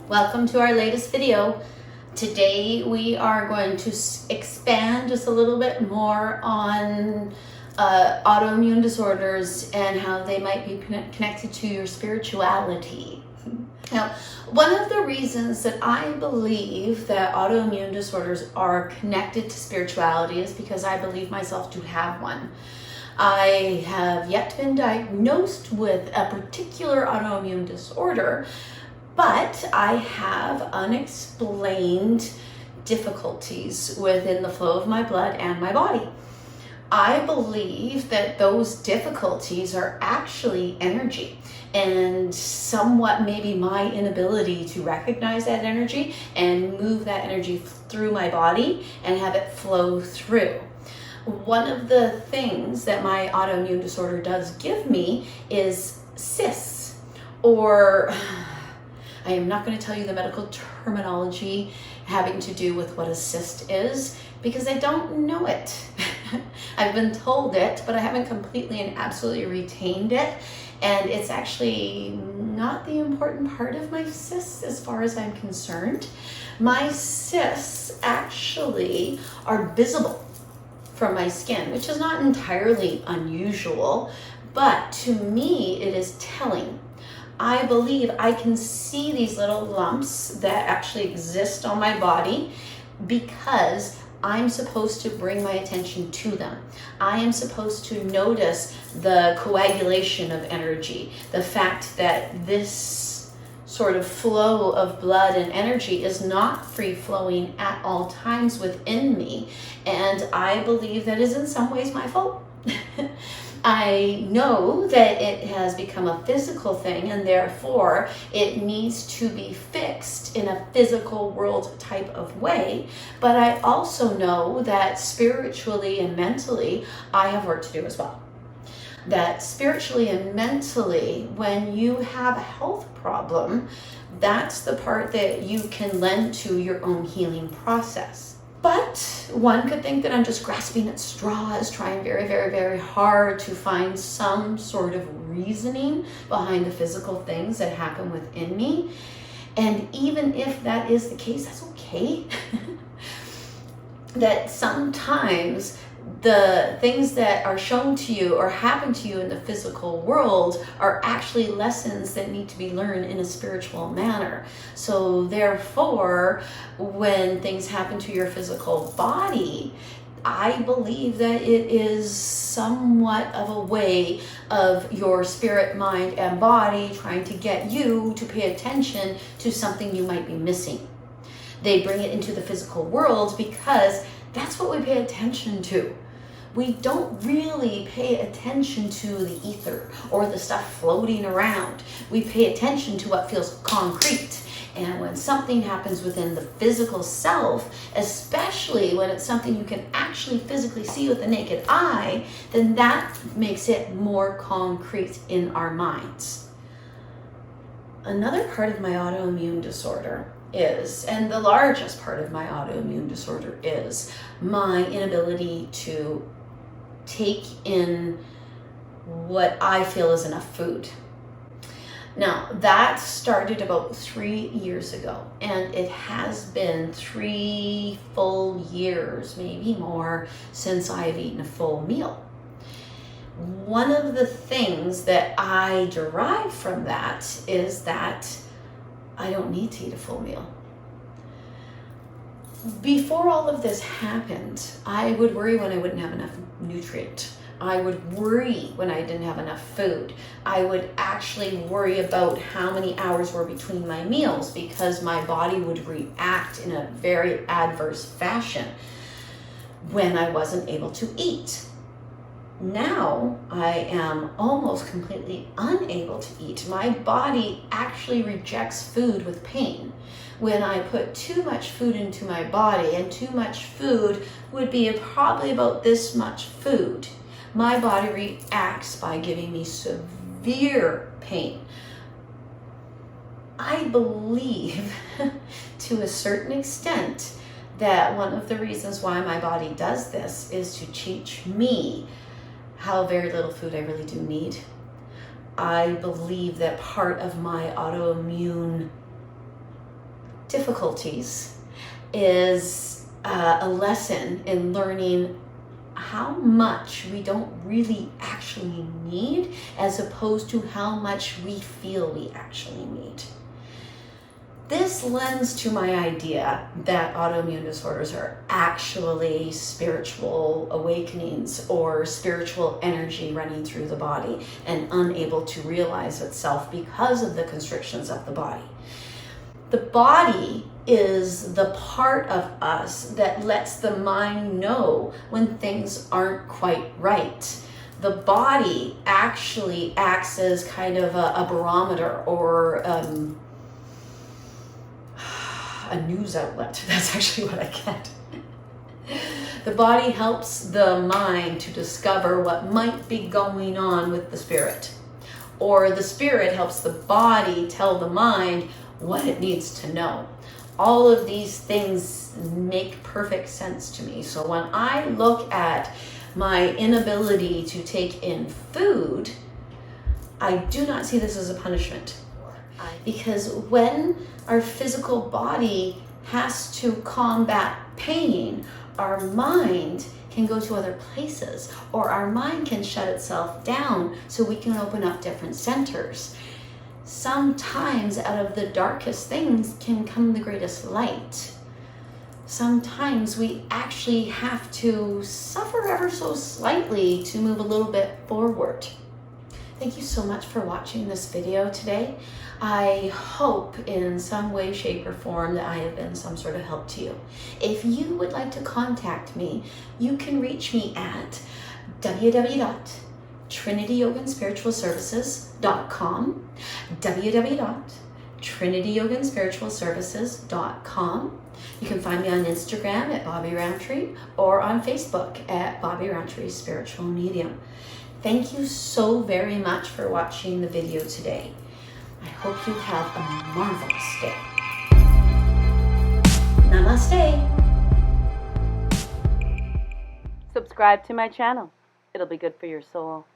Welcome to our latest video. Today we are going to expand just a little bit more on autoimmune disorders and how they might be connected to your spirituality. Now, one of the reasons that I believe that autoimmune disorders are connected to spirituality is because I believe myself to have one. I have yet been diagnosed with a particular autoimmune disorder, but I have unexplained difficulties within the flow of my blood and my body. I believe that those difficulties are actually energy, and somewhat maybe my inability to recognize that energy and move that energy through my body and have it flow through. One of the things that my autoimmune disorder does give me is cysts, or I am not going to tell you the medical terminology having to do with what a cyst is because I don't know it. I've been told it, but I haven't completely and absolutely retained it. And it's actually not the important part of my cysts as far as I'm concerned. My cysts actually are visible from my skin, which is not entirely unusual, but to me it is telling. I believe I can see these little lumps that actually exist on my body because I'm supposed to bring my attention to them. I am supposed to notice the coagulation of energy, the fact that this sort of flow of blood and energy is not free flowing at all times within me. And I believe that is in some ways my fault. I know that it has become a physical thing and therefore it needs to be fixed in a physical world type of way. But I also know that spiritually and mentally, I have work to do as well. That spiritually and mentally, when you have a health problem, that's the part that you can lend to your own healing process. But one could think that I'm just grasping at straws, trying very, very, very hard to find some sort of reasoning behind the physical things that happen within me. And even if that is the case, that's okay. That sometimes the things that are shown to you or happen to you in the physical world are actually lessons that need to be learned in a spiritual manner. So therefore, when things happen to your physical body, I believe that it is somewhat of a way of your spirit, mind, and body trying to get you to pay attention to something you might be missing. They bring it into the physical world because that's what we pay attention to. We don't really pay attention to the ether or the stuff floating around. We pay attention to what feels concrete. And when something happens within the physical self, especially when it's something you can actually physically see with the naked eye, then that makes it more concrete in our minds. Another part of my autoimmune disorder is, and the largest part of my autoimmune disorder is, my inability to take in what I feel is enough food. Now, that started about 3 years ago, and it has been 3 full years, maybe more, since I've eaten a full meal. One of the things that I derive from that is that I don't need to eat a full meal. Before all of this happened, I would worry when I wouldn't have enough nutrient. I would worry when I didn't have enough food. I would actually worry about how many hours were between my meals because my body would react in a very adverse fashion when I wasn't able to eat. Now I am almost completely unable to eat. My body actually rejects food with pain. When I put too much food into my body, and too much food would be probably about this much food, my body reacts by giving me severe pain. I believe to a certain extent that one of the reasons why my body does this is to teach me how very little food I really do need. I believe that part of my autoimmune difficulties is a lesson in learning how much we don't really actually need, as opposed to how much we feel we actually need. This lends to my idea that autoimmune disorders are actually spiritual awakenings or spiritual energy running through the body and unable to realize itself because of the constrictions of the body. The body is the part of us that lets the mind know when things aren't quite right. The body actually acts as kind of a barometer or a news outlet. That's actually what I get. The body helps the mind to discover what might be going on with the spirit, or the spirit helps the body tell the mind what it needs to know. All of these things make perfect sense to me. So when I look at my inability to take in food, I do not see this as a punishment. Because when our physical body has to combat pain, our mind can go to other places, or our mind can shut itself down so we can open up different centers. Sometimes out of the darkest things can come the greatest light. Sometimes we actually have to suffer ever so slightly to move a little bit forward. Thank you so much for watching this video today. I hope in some way, shape, or form that I have been some sort of help to you. If you would like to contact me, you can reach me at www.trinityyogaandspiritualservices.com, www.trinityyogaandspiritualservices.com. You can find me on Instagram at Bobbi Rowntree or on Facebook at Bobbi Rowntree Spiritual Medium. Thank you so very much for watching the video today. I hope you have a marvelous day. Namaste. Subscribe to my channel. It'll be good for your soul.